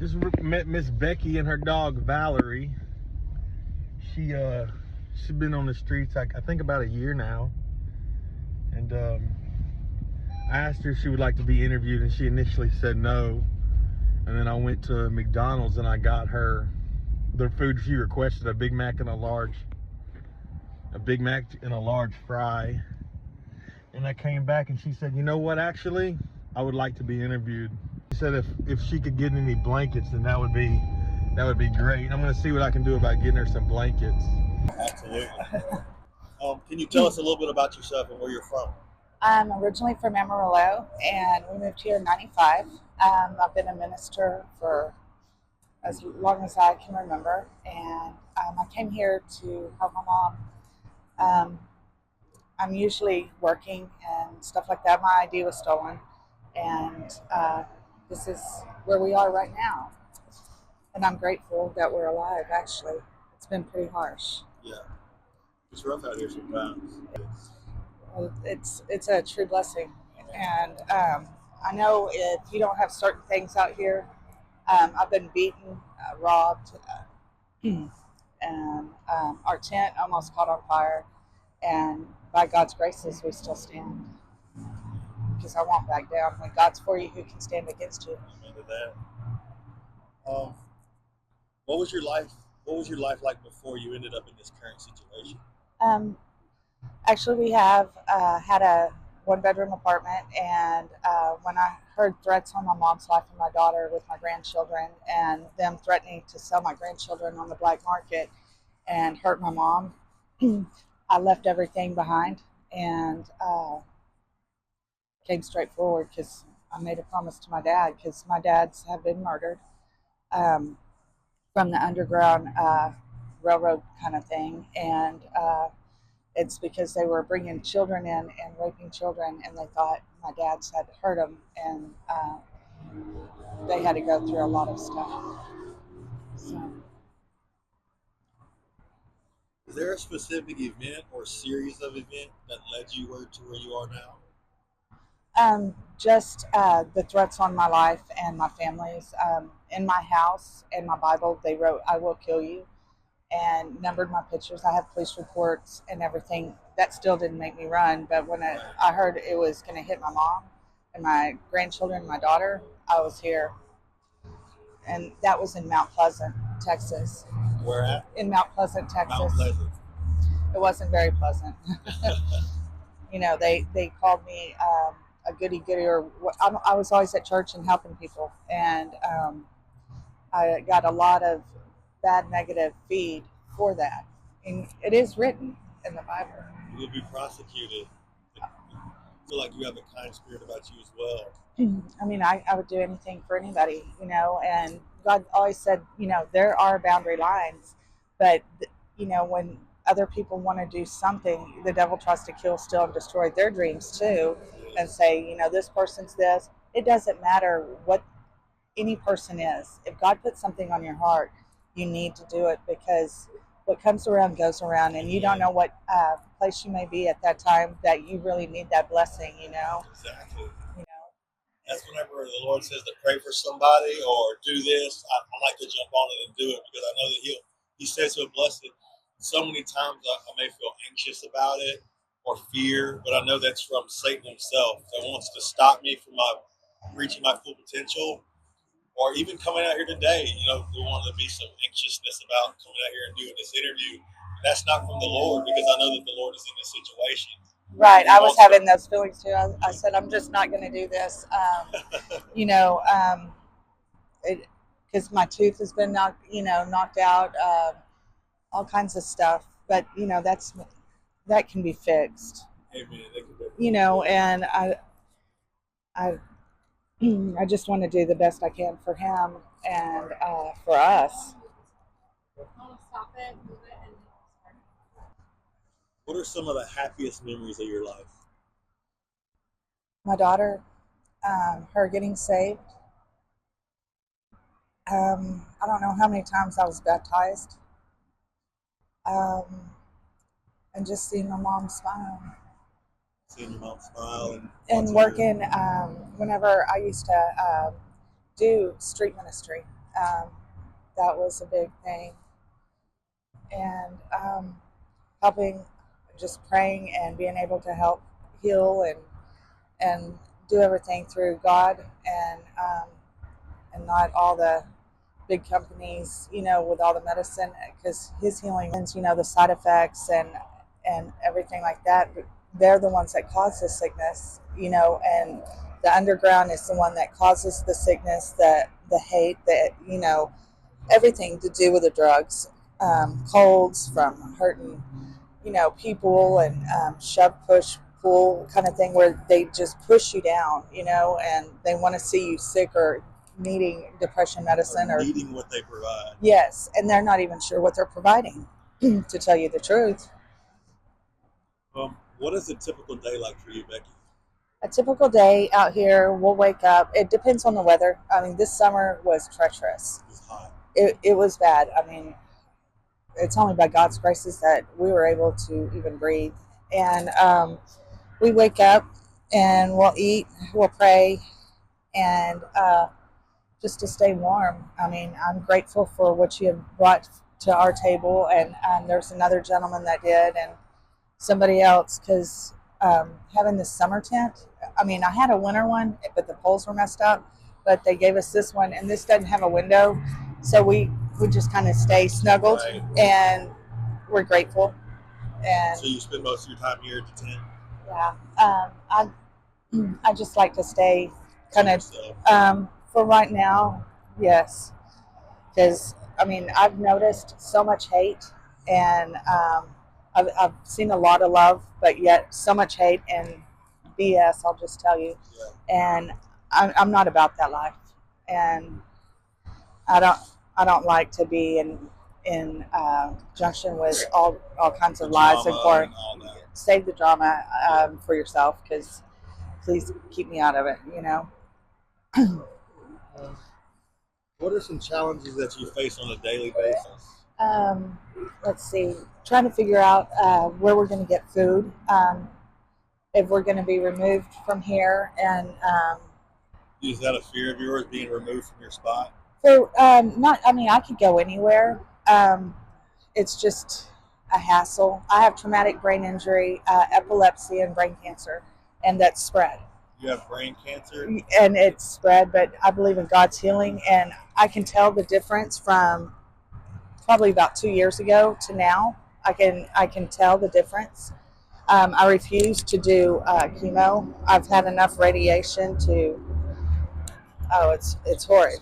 Just met Miss Becky and her dog Valerie. She's been on the streets I think about a year now, and I asked her if she would like to be interviewed, and she initially said no. And then I went to McDonald's and I got her the food she requested: a Big Mac and a large fry. And I came back and she said, "You know what? Actually, I would like to be interviewed." She said if she could get any blankets, then that would be great. I'm gonna see what I can do about getting her some blankets. Absolutely. Can you tell us a little bit about yourself and where you're from? I'm originally from Amarillo, and we moved here in '95. I've been a minister for as long as I can remember, and I came here to help my mom. Um, I'm usually working and stuff like that. My ID was stolen, and this is where we are right now. And I'm grateful that we're alive, actually. It's been pretty harsh. Yeah, it's rough out here sometimes. It's a true blessing, and I know if you don't have certain things out here, I've been beaten, robbed, and our tent almost caught on fire, and by God's graces we still stand, because I won't back down. When God's for you, who can stand against you? Amen to that. What was your life? What was your life like before you ended up in this current situation? Actually, we have had a one-bedroom apartment, and when I heard threats on my mom's life and my daughter with my grandchildren, and them threatening to sell my grandchildren on the black market and hurt my mom, I left everything behind and came straight forward, because I made a promise to my dad, because my dads have been murdered from the Underground Railroad kind of thing, and it's because they were bringing children in and raping children, and they thought my dads had hurt them, and they had to go through a lot of stuff. So, Is there a specific event or series of events that led you to where you are now? just the threats on my life and my family's. In my house and my Bible, they wrote, "I will kill you," and numbered my pictures. I have police reports and everything. That still didn't make me run, but when I heard it was going to hit my mom and my grandchildren and my daughter, I was here. And that was in Mount Pleasant, Texas. Where at? In Mount Pleasant, Texas. Mount Pleasant. It wasn't very pleasant. They called me a goody goody, or I was always at church and helping people, and I got a lot of bad negative feed for that. And it is written in the Bible. You will be prosecuted. I feel like you have a kind spirit about you as well. I mean, I would do anything for anybody, and God always said, there are boundary lines, but, when other people want to do something, the devil tries to kill, steal, and destroy their dreams too, and say, this person's this. It doesn't matter what any person is. If God puts something on your heart, you need to do it, because what comes around goes around, and you don't know what place you may be at that time that you really need that blessing, Exactly. That's whenever the Lord says to pray for somebody or do this, I like to jump on it and do it, because I know that He says He'll bless it. So many times I may feel anxious about it or fear, but I know that's from Satan himself that wants to stop me from reaching my full potential. Or even coming out here today, there wanted to be some anxiousness about coming out here and doing this interview. That's not from the Lord, because I know that the Lord is in this situation. Right. I was having those feelings too. I said, I'm just not going to do this. Because my tooth has been knocked out, all kinds of stuff. But that can be fixed. Amen. That can be. And I just want to do the best I can for him and for us. What are some of the happiest memories of your life? My daughter, her getting saved. I don't know how many times I was baptized. And just seeing my mom smile. Seeing your mom smile and working. Whenever I used to do street ministry, That was a big thing. And helping, just praying and being able to help heal and do everything through God and not all the big companies, with all the medicine, because his healing, the side effects and everything like that, they're the ones that cause the sickness, and the underground is the one that causes the sickness, the hate, everything to do with the drugs, colds from hurting, people, and shove, push, pull kind of thing, where they just push you down, and they want to see you sick or needing depression medicine or needing what they provide. Yes, and they're not even sure what they're providing, to tell you the truth. What is a typical day like for you, Becky? A typical day out here, we'll wake up. It depends on the weather. I mean, this summer was treacherous. It was hot. It was bad. I mean, it's only by God's graces that we were able to even breathe. And we wake up and we'll eat, we'll pray, and just to stay warm. I mean, I'm grateful for what you have brought to our table, and there's another gentleman that did, and somebody else, because having this summer tent, I mean, I had a winter one, but the poles were messed up, but they gave us this one, and this doesn't have a window, so we just kind of stay snuggled, Right. And we're grateful. And so you spend most of your time here at the tent? Yeah. I just like to stay kind of, for right now, yes, because I mean, I've noticed so much hate, and I've seen a lot of love, but yet so much hate and BS, I'll just tell you. Yeah. And I'm not about that life, and I don't like to be in junction with all kinds of lies and for save the drama for yourself, because please keep me out of it. What are some challenges that you face on a daily basis? Let's see. Trying to figure out where we're going to get food. If we're going to be removed from here, and is that a fear of yours, being removed from your spot? So not. I mean, I could go anywhere. It's just a hassle. I have traumatic brain injury, epilepsy, and brain cancer, and that's spread. You have brain cancer? And it's spread, but I believe in God's healing, and I can tell the difference from probably about 2 years ago to now. I can tell the difference. I refuse to do chemo. I've had enough radiation to. Oh, it's horrid.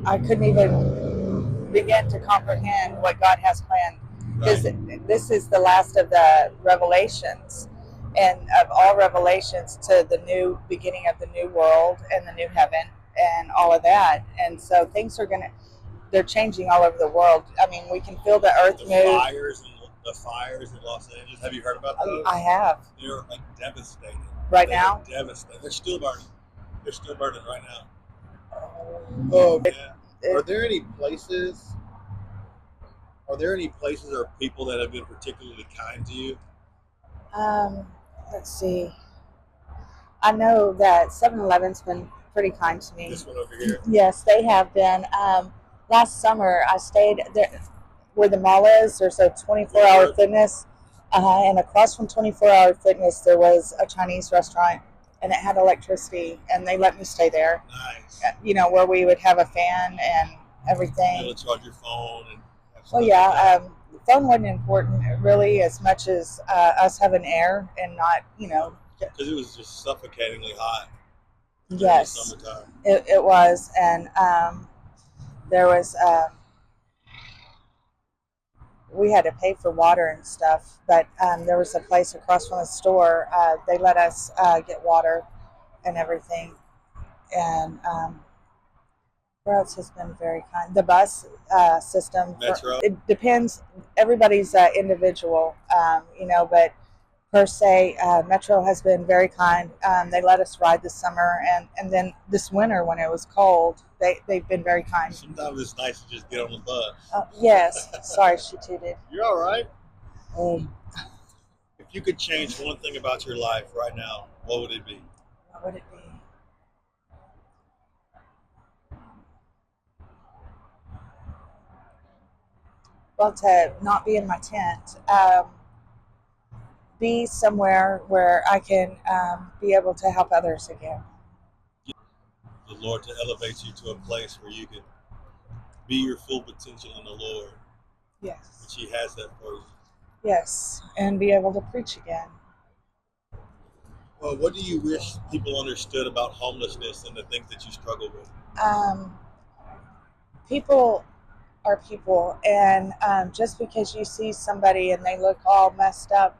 I couldn't even begin to comprehend what God has planned, because this is the last of the revelations, and of all revelations to the new beginning of the new world and the new heaven and all of that. And so things are they're changing all over the world. I mean, we can feel the earth move. The fires in Los Angeles. Have you heard about those? I have. They're like devastating. Now? Devastating. They're still burning. They're still burning right now. Oh, yeah. Are there any places or people that have been particularly kind to you? Let's see. I know that 7-Eleven's been pretty kind to me. This one over here? Yes, they have been. Last summer, I stayed there where the mall is. There's a 24-hour fitness, and across from 24-hour fitness, there was a Chinese restaurant, and it had electricity, and they let me stay there. Nice. Where we would have a fan and everything. You'll charge your phone. Well, yeah. The phone wasn't important really, as much as us having air and not, because it was just suffocatingly hot. Yes, in the summertime. It was, and there was. We had to pay for water and stuff, but there was a place across from the store. They let us get water and everything, and where else has been very kind? The bus system. Metro. It depends. Everybody's individual, but per se, Metro has been very kind. They let us ride this summer, and then this winter when it was cold, they've been very kind. Sometimes it's nice to just get on the bus. Yes. Sorry, she tooted. You're all right. If you could change one thing about your life right now, what would it be? What would it be? well, to not be in my tent, be somewhere where I can be able to help others again. The Lord to elevate you to a place where you can be your full potential in the Lord, Yes. which He has that for you. Yes, and be able to preach again. Well, what do you wish people understood about homelessness and the things that you struggle with? Um, People are people, and just because you see somebody and they look all messed up,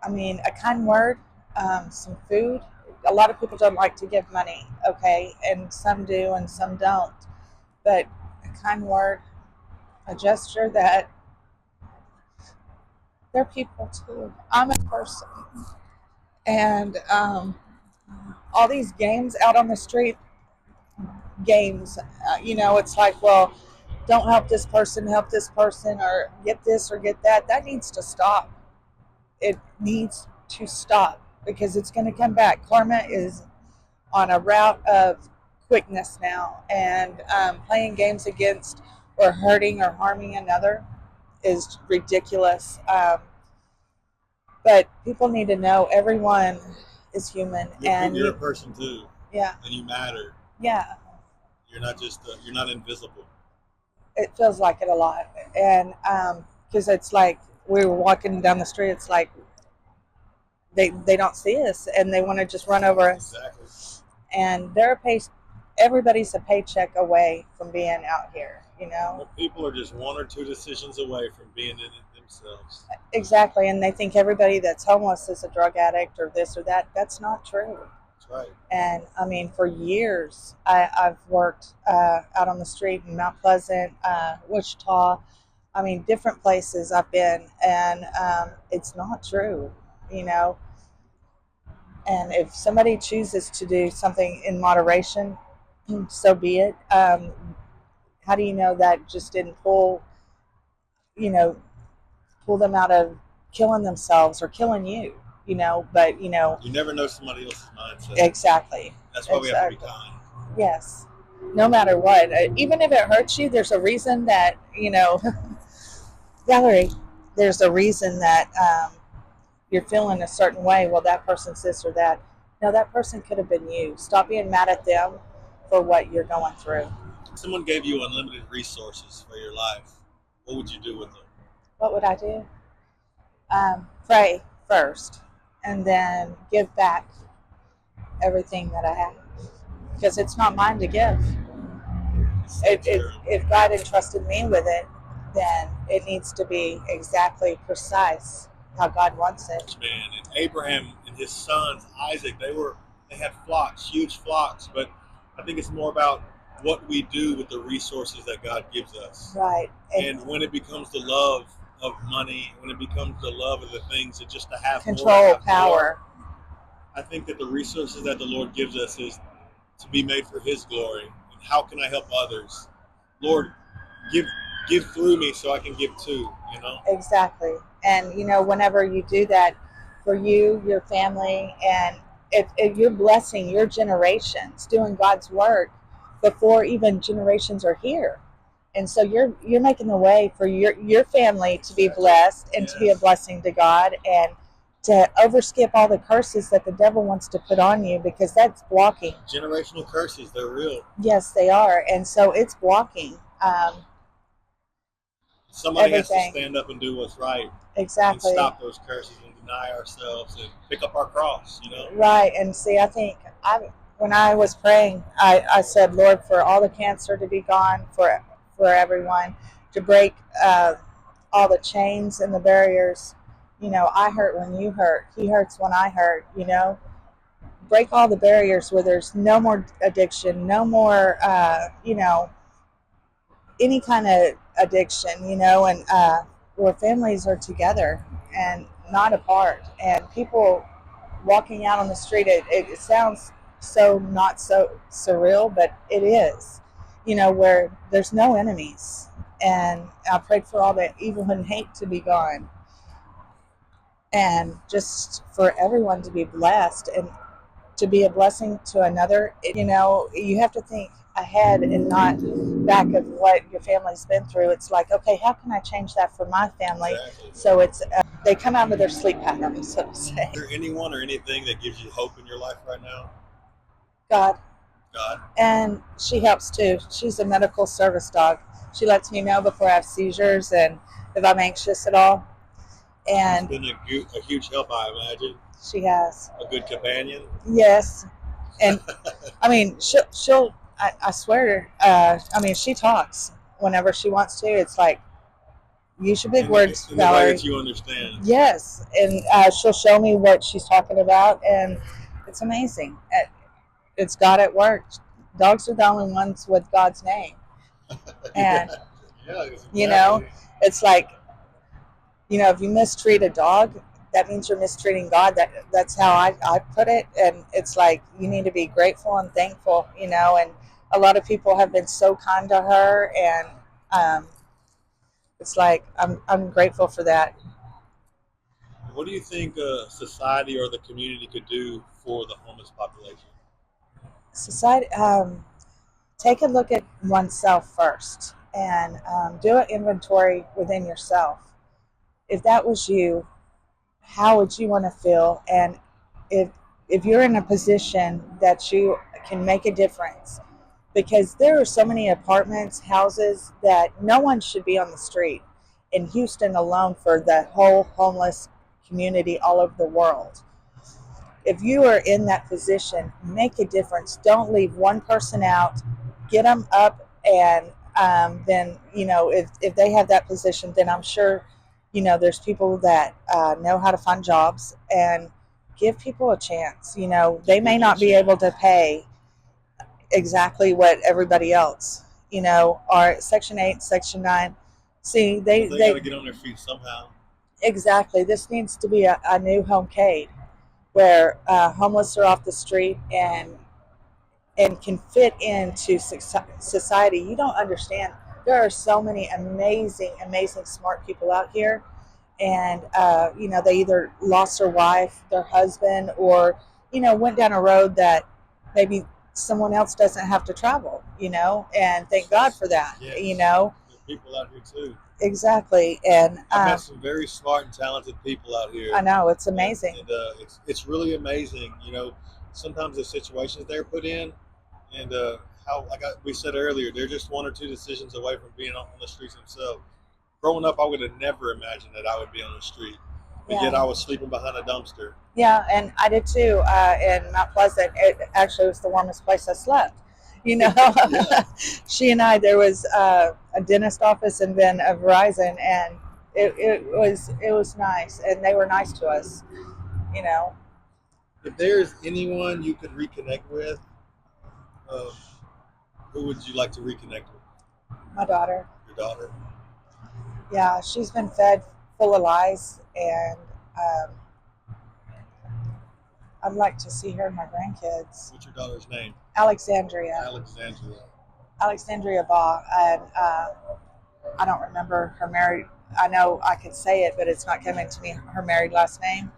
I mean, a kind word, some food. A lot of people don't like to give money, okay, and some do and some don't. But a kind word, a gesture that they're people too. I'm a person, and all these games out on the street, games, it's like, well, don't help this person, or get this or get that. That needs to stop. It needs to stop because it's going to come back. Karma is on a route of quickness now, and playing games against or hurting or harming another is ridiculous. But people need to know everyone is human, and You're a person too, yeah, and you matter. yeah, You're not just you're not invisible. it feels like it a lot, and because it's like we were walking down the street, it's like they don't see us and they want to just run over us. Exactly. And everybody's a paycheck away from being out here, But people are just one or two decisions away from being in it themselves. Exactly, and they think everybody that's homeless is a drug addict or this or that. That's not true. That's right. And I mean, for years, I've worked out on the street in Mount Pleasant, Wichita. I mean, different places I've been, and it's not true, you know. And if somebody chooses to do something in moderation, so be it. How do you know that just didn't you know, pull them out of killing themselves or killing you? But You never know somebody else's mindset. exactly. That's why we have to be Exactly. kind. Yes. No matter what, even if it hurts you, there's a reason that Valerie. There's a reason that you're feeling a certain way. Well, that person's this or that. No, that person could have been you. Stop being mad at them for what you're going through. If someone gave you unlimited resources for your life, what would you do with them? What would I do? Pray first, and then give back everything that I have, because it's not mine to give. If God entrusted me with it, then it needs to be exactly precise how God wants it. Man, and Abraham and his sons Isaac, they had flocks, huge flocks, but I think it's more about what we do with the resources that God gives us. Right. And when it becomes the love of money, when it becomes the love of the things that just to have control, more, power. I think that the resources that the Lord gives us is to be made for His glory. And how can I help others? Lord, give through me so I can give too. Exactly. And whenever you do that for you, your family, and if you're blessing your generations, doing God's work before even generations are here. And so you're making the way for your family to be blessed and to be a blessing to God, and to overskip all the curses that the devil wants to put on you, because that's blocking. Generational curses, they're real. Yes, they are. And so it's blocking somebody everything. has to stand up and do what's right. Exactly. And stop those curses and deny ourselves and pick up our cross, Right. And see, I think when I was praying, I said, Lord, for all the cancer to be gone, for everyone, to break all the chains and the barriers. I hurt when you hurt. He hurts when I hurt, break all the barriers where there's no more addiction, no more, any kind of addiction, and where families are together and not apart. And people walking out on the street, it sounds so not so surreal, but it is, where there's no enemies. And I prayed for all the evil and hate to be gone, and just for everyone to be blessed and to be a blessing to another. You have to think, ahead and not back of what your family's been through. It's like, okay, how can I change that for my family? Exactly. So it's they come out of their sleep pattern, so to say. Is there anyone or anything that gives you hope in your life right now? God. God. And she helps too. She's a medical service dog. She lets me know before I have seizures and if I'm anxious at all. And she's been a huge help, I imagine. She has. A good companion. Yes. And I mean, she'll I swear, I mean, she talks whenever she wants to. It's like, use your big words, in Valerie. the way that you understand. Yes. And she'll show me what she's talking about, and it's amazing. It's God at work. Dogs are the only ones with God's name. And, yeah, exactly. you know, it's like, you know, if you mistreat a dog, that means you're mistreating God. That's how I put it. And it's like, you need to be grateful and thankful, you know, and a lot of people have been so kind to her, and it's like, I'm grateful for that. What do you think society or the community could do for the homeless population? Society, take a look at oneself first, and do an inventory within yourself. If that was you, how would you want to feel? And if if you're in a position that you can make a difference, because there are so many apartments, houses, that no one should be on the street in Houston alone, for the whole homeless community all over the world. If you are in that position, make a difference. Don't leave one person out. Get them up, and then, you know, if they have that position, then I'm sure, you know, there's people that know how to find jobs, and give people a chance. You know, they may not be able to pay exactly what everybody else, you know, are Section 8, Section 9. See, they got to get on their feet somehow. Exactly. This needs to be a new homecade where homeless are off the street and can fit into society. You don't understand. There are so many amazing, amazing, smart people out here, and you know, they either lost their wife, their husband, or, you know, went down a road that maybe someone else doesn't have to travel. You know, and thank God for that. Yes. You know, there's people out here too. Exactly. And I've met some very smart and talented people out here. I know, it's amazing. And it's really amazing. You know, sometimes the situations they're put in, and how, like we said earlier, they're just one or two decisions away from being on the streets themselves. Growing up, I would have never imagined that I would be on the street, but yet I was sleeping behind a dumpster. Yeah, and I did too. In Mount Pleasant, it actually was the warmest place I slept. You know, she and I, there was a dentist office and then a Verizon, and it was nice, and they were nice to us. You know, if there's anyone you could reconnect with, who would you like to reconnect with? My daughter. Your daughter? Yeah, she's been fed full of lies, and I'd like to see her and my grandkids. What's your daughter's name? Alexandria. Alexandria Baugh, and I don't remember her married. I know I could say it, but it's not coming to me. Her married last name,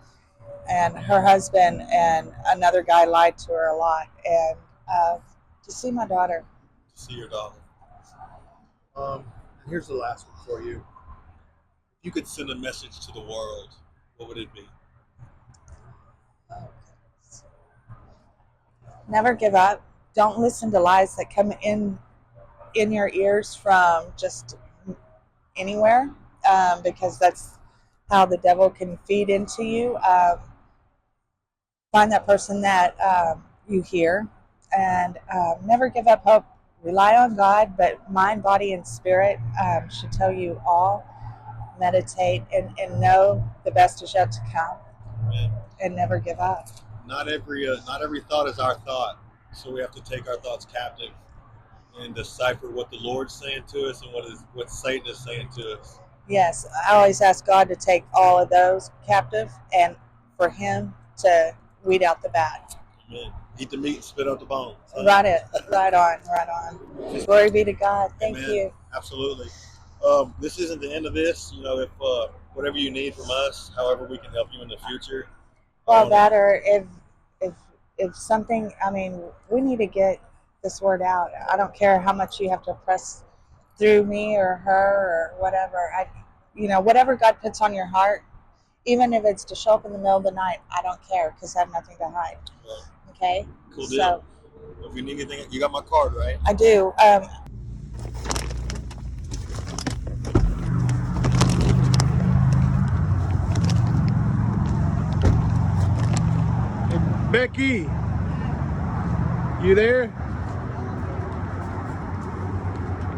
and her husband and another guy lied to her a lot. And to see my daughter. To see your daughter. Here's the last one for you. If you could send a message to the world, what would it be? Never give up. Don't listen to lies that come in your ears from just anywhere, because that's how the devil can feed into you. Find that person that you hear, and never give up hope. Rely on God, but mind, body, and spirit should tell you all. Meditate and know the best is yet to come. Amen. And never give up. Not every thought is our thought, so we have to take our thoughts captive and decipher what the Lord's saying to us and what Satan is saying to us. Yes, I always ask God to take all of those captive, and for Him to weed out the bad. Amen. Eat the meat and spit out the bones. Huh? Right on. Glory be to God. Thank you. Absolutely. This isn't the end of this. You know, if whatever you need from us, however we can help you in the future. Well, that, or if something, I mean, we need to get this word out. I don't care how much you have to press through me or her or whatever. Whatever God puts on your heart, even if it's to show up in the middle of the night, I don't care because I have nothing to hide. Okay? Cool deal. So, if you need anything, you got my card, right? I do. Becky, you there?